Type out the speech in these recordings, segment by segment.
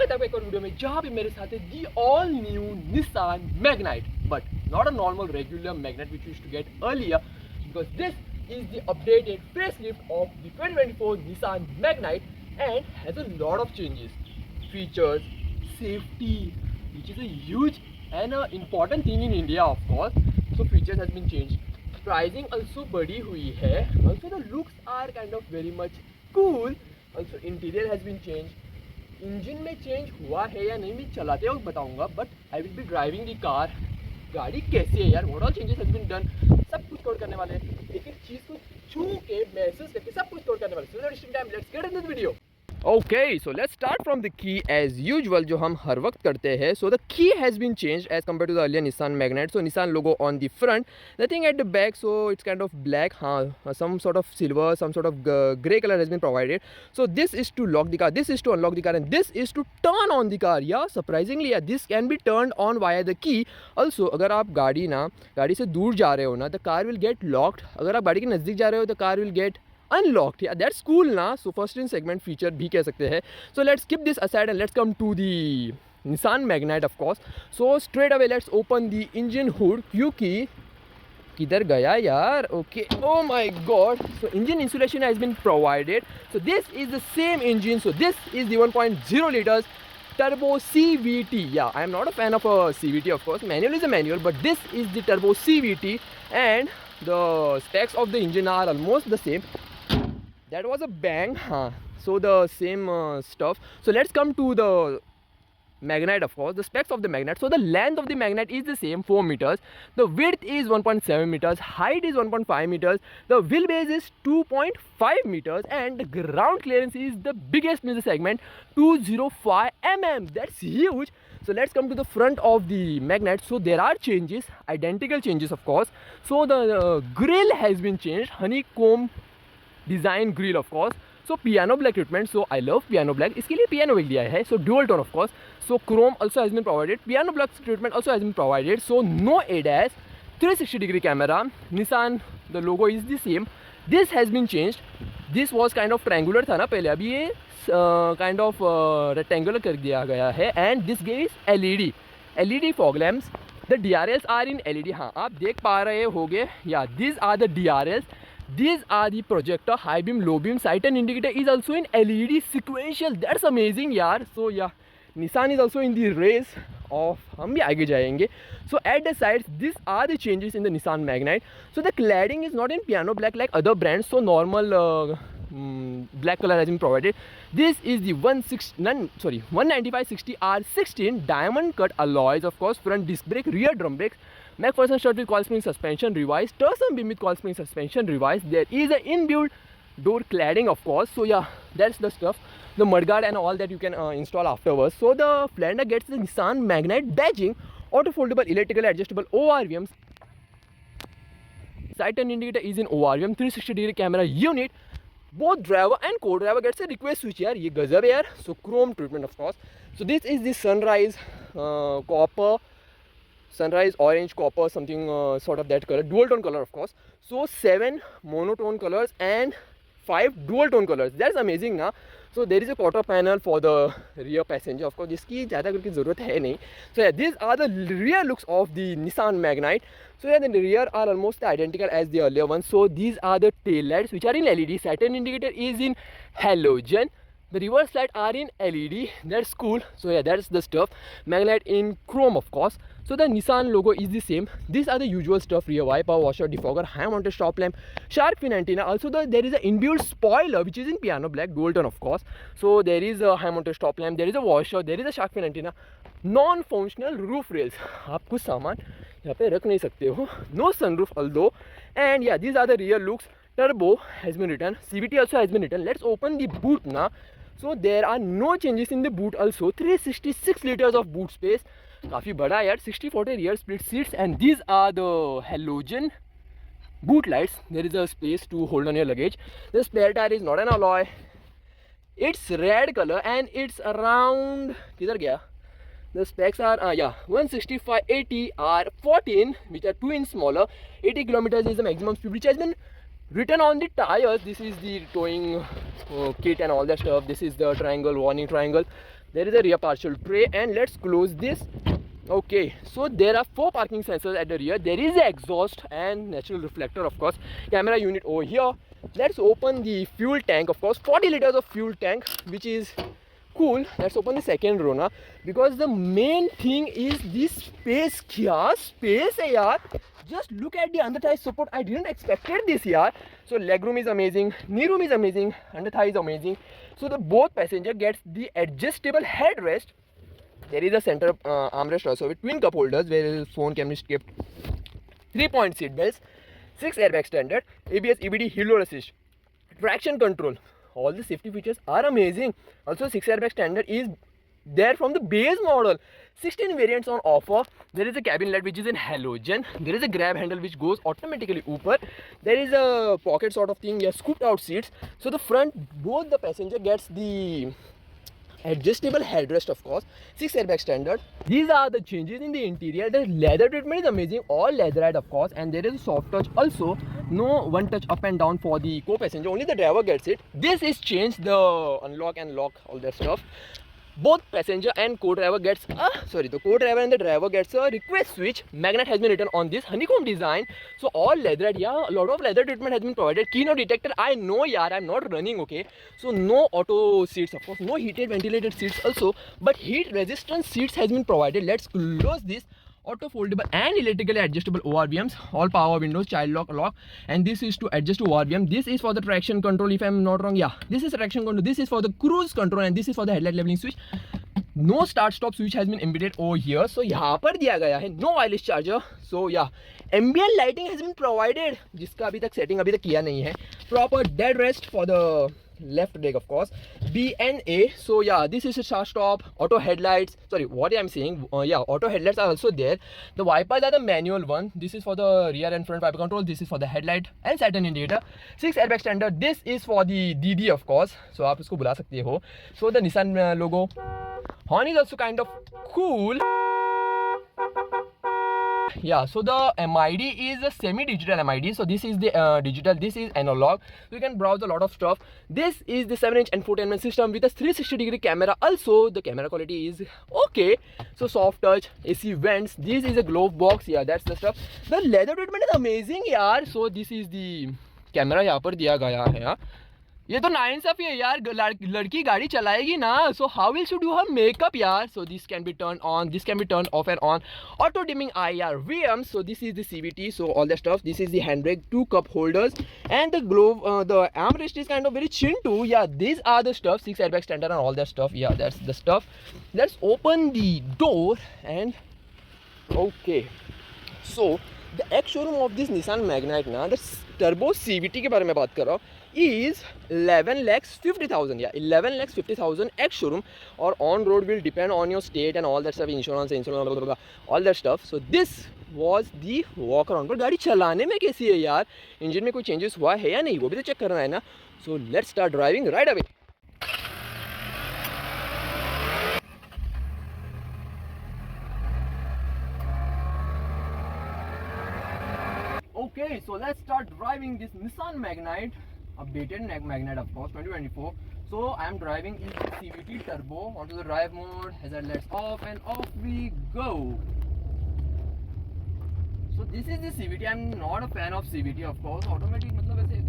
रहता है एक और वीडियो में जहाँ पे मेरे साथ है the all new Nissan Magnite, but not a normal regular Magnite which you used to get earlier, because this is the updated facelift of the 2024 Nissan Magnite and has a lot of changes, features, safety, which is a huge and an important thing in India of course. So features has been changed, pricing also बढ़ी हुई है, also the looks are kind of very much cool, also interior has been changed. Engine में change हुआ है या नहीं मैं चलाते वक्त बताऊंगा, but I will be driving the car. गाड़ी कैसी है यार, what all changes has been done, सब कुछ कवर करने वाले हैं. एक एक चीज़ को छू के महसूस करके सब कुछ कवर करने वाले हैं. सो time let's get into the video. Okay, so let's start from the key as usual जो हम हर वक्त करते हैं. So the key has been changed as compared to the earlier Nissan Magnite. So Nissan logo on the front, nothing at the back, so it's kind of black, some sort of silver, some sort of grey color has been provided. So this is to lock the car, this is to unlock the car, and this is to turn on the car. Yeah, surprisingly yeah, this can be turned on via the key. Also अगर आप गाड़ी से दूर जा रहे हो ना, the car will get locked. अगर आप गाड़ी के नज़दीक जा रहे हो, the car will get unlocked. Yeah, that's cool ना. So first in segment feature भी कह सकते हैं. So let's keep this aside and let's come to the Nissan Magnite of course. So straight away let's open the engine hood. क्योंकि किधर गया यार? Okay, oh my god. So engine insulation has been provided. So this is the same engine. So this is the 1.0 liters turbo CVT. Yeah, I am not a fan of a CVT of course. Manual is a manual, but this is the turbo CVT and the specs of the engine are almost the same. That was a bang, so the same stuff. So let's come to the Magnite of course, the specs of the Magnite. So the length of the Magnite is the same, 4 meters. The width is 1.7 meters, height is 1.5 meters, the wheelbase is 2.5 meters and the ground clearance is the biggest in the segment, 205 mm. That's huge. So let's come to the front of the Magnite. So there are changes, identical changes of course. So the grille has been changed, honeycomb design grill of course. So piano black treatment, so I love piano black, इसके लिए piano black दिया है. So dual tone of course. So chrome also has been provided, piano black treatment also has been provided. So no ADAS, 360-degree camera. Nissan, the logo is the same. This has been changed. This was kind of triangular था ना पहले, अभी ये kind of rectangular कर दिया गया है. And this is LED fog lamps. The DRLs are in LED. हाँ आप देख पा रहे होगे. Yeah, these are the DRLs. These are the projector, high beam, low beam, sight and indicator is also in LED sequential. That's amazing yaar. So yeah, Nissan is also in the race of, हम भी आगे जाएंगे. So at the sides, these are the changes in the Nissan Magnite. So the cladding is not in piano black like other brands. So normal black color has been provided. This is the 195/60R16 diamond cut alloys of course. Front disc brake, rear drum brakes. MacPherson strut with coil spring suspension revised, Tursum beam with coil spring suspension revised. There is an inbuilt door cladding of course. So yeah, that's the stuff, the mudguard and all that you can install afterwards. So the fender gets the Nissan Magnite badging, auto foldable electrical adjustable ORVMs. Sight and indicator is in ORVM, 360-degree camera unit. Both driver and co-driver gets a request switch यार, ये गजब है यार. So chrome treatment of course. So this is the sunrise copper, sunrise orange copper, something sort of that color, dual tone color of course. So 7 monotone colors and 5 dual tone colors. That's amazing ना. So there is a quarter panel for the rear passenger of course, जिसकी ज़्यादा करके ज़रूरत है नहीं. So yeah, these are the rear looks of the Nissan Magnite. So yeah, the rear are almost identical as the earlier ones. So these are the tail lights which are in LED. Sight and indicator is in halogen. The reverse light are in LED. That's cool. So yeah, that's the stuff. Magnite in chrome of course. So the Nissan logo is the same. These are the usual stuff: rear wiper, washer, defogger, high mounted stop lamp, shark fin antenna. Also there is an inbuilt spoiler which is in piano black, dual tone of course. So there is a high mounted stop lamp, there is a washer, there is a shark fin antenna. Non-functional roof rails. आप कुछ सामान यहाँ पे रख नहीं सकते हो. No sunroof although. And yeah, these are the rear looks. Turbo has been written, CVT also has been written. Let's open the boot now. So there are no changes in the boot also. 366 liters of boot space. काफ़ी बड़ा यार. 60/40 rear split seats and these are the halogen boot lights. There is a space to hold on your luggage. The spare tire is not an alloy. It's red color and it's around, किधर गया? The specs are 165/80 R14 which are 2 inch smaller. 80 kilometers is the maximum speed which has been written on the tires. This is the towing kit and all that stuff. This is the triangle, warning triangle. there is a rear partial tray, and let's close this. Okay, so there are 4 parking sensors at the rear. There is an exhaust and natural reflector, of course. Camera unit over here. Let's open the fuel tank, of course. 40 liters of fuel tank, which is cool. Let's open the second row now, because the main thing is this space. Kya space hai yaar. Just look at the under thigh support. I didn't expected this yaar. So leg room is amazing, knee room is amazing, under thigh is amazing. So the both passenger gets the adjustable headrest. There is a center armrest also with twin cup holders where phone can be kept. 3-point seat belts, 6 airbag standard, ABS, EBD, hill roll assist, traction control. All the safety features are amazing. Also 6 airbag standard is there from the base model. 16 variants on offer. There is a cabin light which is in halogen. There is a grab handle which goes automatically upper. There is a pocket sort of thing. Yeah, scooped out seats. So the front, both the passenger gets the adjustable headrest, of course. 6 airbag standard. These are the changes in the interior. The leather treatment is amazing, all leatherette, of course, and there is a soft touch also. No one touch up and down for the co-passenger, only the driver gets it. This is changed, the unlock and lock, all that stuff. Both passenger and co-driver gets the co-driver and the driver gets a request switch. Magnite has been written on this honeycomb design. So all leatherette, yeah, a lot of leather treatment has been provided. Keynote detector, I know yaar, I'm not running, okay. So no auto seats, of course, no heated ventilated seats also, but heat resistant seats has been provided. Let's close this. Auto foldable and electrically adjustable ORVMs, all power windows, child lock, and this is to adjust to ORVM. This is for the traction control, if I'm not wrong. Yeah, this is traction control, this is for the cruise control, and this is for the headlight leveling switch. No start stop switch has been embedded over here. So यहाँ पर दिया गया है no wireless charger. So yeah, ambient lighting has been provided, जिसका अभी तक setting अभी तक किया नहीं है. Proper dead rest for the left leg, of course. B and A. So yeah, this is a start stop, auto headlights. Sorry, what I'm saying, yeah, auto headlights are also there. The wipers are the manual one. This is for the rear and front wiper control. This is for the headlight and Saturn indicator. 6 airbag standard. This is for the DD, of course. So आप इसको बुला सकते हो. So the Nissan logo. Horn is also kind of cool. Yeah, so the MID is a semi-digital MID. So this is the digital, this is analog. So you can browse a lot of stuff. This is the 7-inch infotainment system with a 360-degree camera. Also, the camera quality is okay. So soft touch, AC vents. This is a glove box. Yeah, that's the stuff. The leather treatment is amazing, yaar. So this is the camera यहाँ पर दिया गया है यार. ये तो नाइंसाफी है यार, लड़की गाड़ी चलाएगी ना. So how will she do her makeup यार? So this can be turned on, this can be turned off and on. Auto dimming IR VM. So this is the CVT. So all that stuff. This is the handbrake, 2 cup holders, and the glove. The armrest is kind of very chin too. Yeah, these are the stuff. 6 airbag standard and all that stuff. Yeah, that's the stuff. Let's open the door and okay. So the Exshowroom of this Nissan Magnite ना, the turbo CVT के बारे में बात कर रहा हूँ, is 11,50,000. Yeah, 11,50,000 Exshowroom, or on road will depend on your state and all that stuff, insurance, blah, blah, blah, all that stuff. So this was the Walkaround. पर गाड़ी चलाने में कैसी है यार? इंजन में कोई चेंजेस हुआ है या नहीं, वो भी तो चेक करना है ना. So let's start driving right away. Okay, so let's start driving this Nissan Magnite, updated Magnite, of course, 2024. So I am driving in CVT turbo onto the drive mode. Hazard lights off, and off we go. So this is the CVT. I am not a fan of CVT, of course. Automatic मतलब ऐसे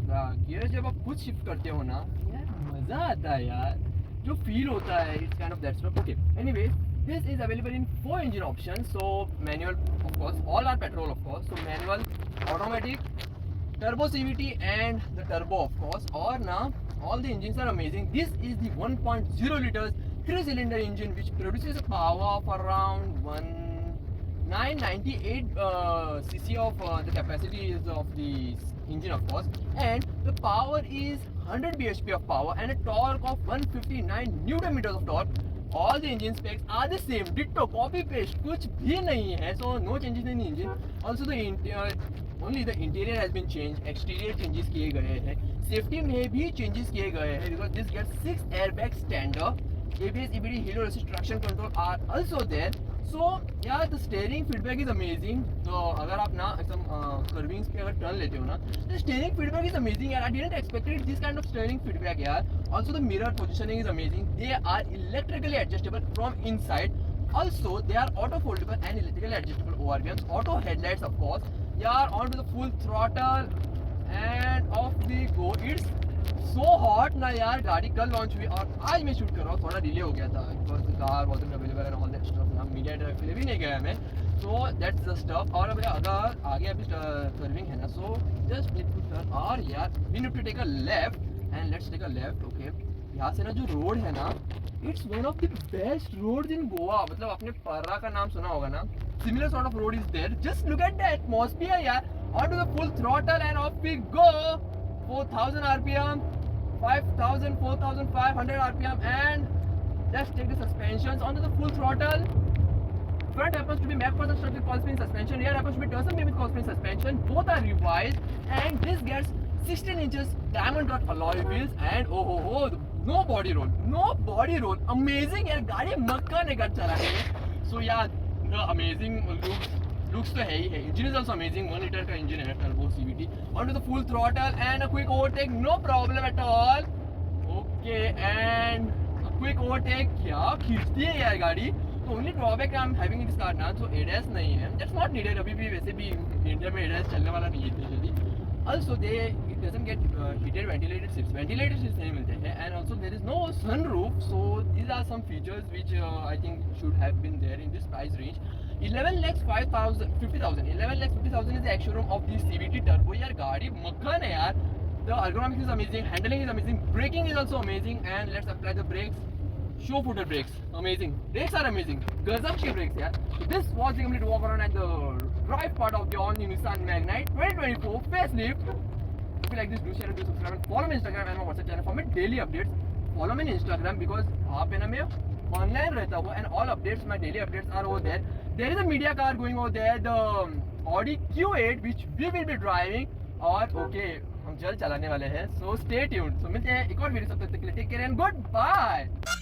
gear जब आप खुद shift करते हो ना, यार मजा आता है यार. जो feel होता है, it's kind of that stuff. Okay. Anyways, this is available in 4 engine options. So manual, of course, all are petrol, of course. So manual, automatic, turbo CVT, and the turbo, of course. Or now all the engines are amazing. This is the 1.0 liters 3-cylinder engine which produces a power of around 998 cc of the capacity is of the engine, of course, and the power is 100 bhp of power and a torque of 159 newton meters of torque. All the engine specs are the same, ditto, copy paste, कुछ भी नहीं है. So no changes in the engine. Also the only the interior has been changed, exterior changes किए गए हैं, safety में भी changes किए गए हैं because this gets 6 airbag standard. ABS, EBD, halo assist, traction control are also there. So yeah, the steering feedback is amazing. तो अगर आप ना एकदम curvings पे अगर turn लेते हो ना, the steering feedback is amazing यार. I didn't expect this kind of steering feedback यार. Also the mirror positioning is amazing. They are electrically adjustable from inside. Also they are auto foldable and electrically adjustable ORVMs. Auto headlights of course. Yeah, onto the full throttle and off we go. It's so hot ना यार. गाड़ी कल launch हुई और आज मैं shoot कर रहा हूँ. थोड़ा डिले हो गया था because the car wasn't available and all that stuff. ना मीडिया ड्राइव के लिए भी नहीं गया मैं. So that's the stuff. और अगर आगे अभी कर्विंग है ना, so just need to turn. और यार we need to take a left and let's take a left. Okay, यहाँ से ना जो रोड है ना, it's one of the best road in Goa. मतलब आपने पर्रा का नाम सुना होगा ना. Similar sort of road is there. Just look at the atmosphere यार. Onto the full throttle and off we go. 4000 RPM, 5000, 4500 RPM, and just take the suspensions onto the full throttle. Front happens to be MacPath structure with coil spring suspension. Rear happens to be Tursum with coil spring suspension. Both are revised, and this gets 16 inches diamond cut alloy wheels and no body roll. No body roll. Amazing यार. गाड़ी मक्का ने कर चला है. So yeah. The amazing looks तो है ही है. Engine is also amazing. 1 liter का engine है, turbo CVT. Onto the full throttle and a quick overtake, no problem at all. Okay, and a quick overtake. क्या खींचती है यार गाड़ी. The only drawback I'm having in this car ना, so ADAS नहीं है. That's not needed. अभी भी वैसे भी इंडिया में ADAS चलने वाला नहीं है जल्दी. Also it doesn't get heated ventilated seats. Ventilated seats नहीं मिलते हैं, and also there is no sunroof. So these are some features which I think should have been there in this price range. 11 lakhs 50,000. 11 lakhs 50,000 is the Exshowroom of the CVT turbo. यार गाड़ी मक्खन है यार. The ergonomics is amazing, handling is amazing, braking is also amazing, and let's apply the brakes. Show footer brakes, amazing. Brakes are amazing. Gazab ke brakes yaar. So this was the complete walk around at the drive part of the all-new Nissan Magnite 2024 facelift. If you like this, do share and do subscribe and follow me on Instagram and my WhatsApp channel for my daily updates. Follow me on Instagram because आप है ना मैं online रहता हूँ and all updates, my daily updates are over there. There is a media car going over there, the Audi Q8 which we will be driving. और okay, हम जल्द चलाने वाले हैं. So stay tuned. So मिलते हैं एक और वीडियो. तब तक के लिए take care and goodbye.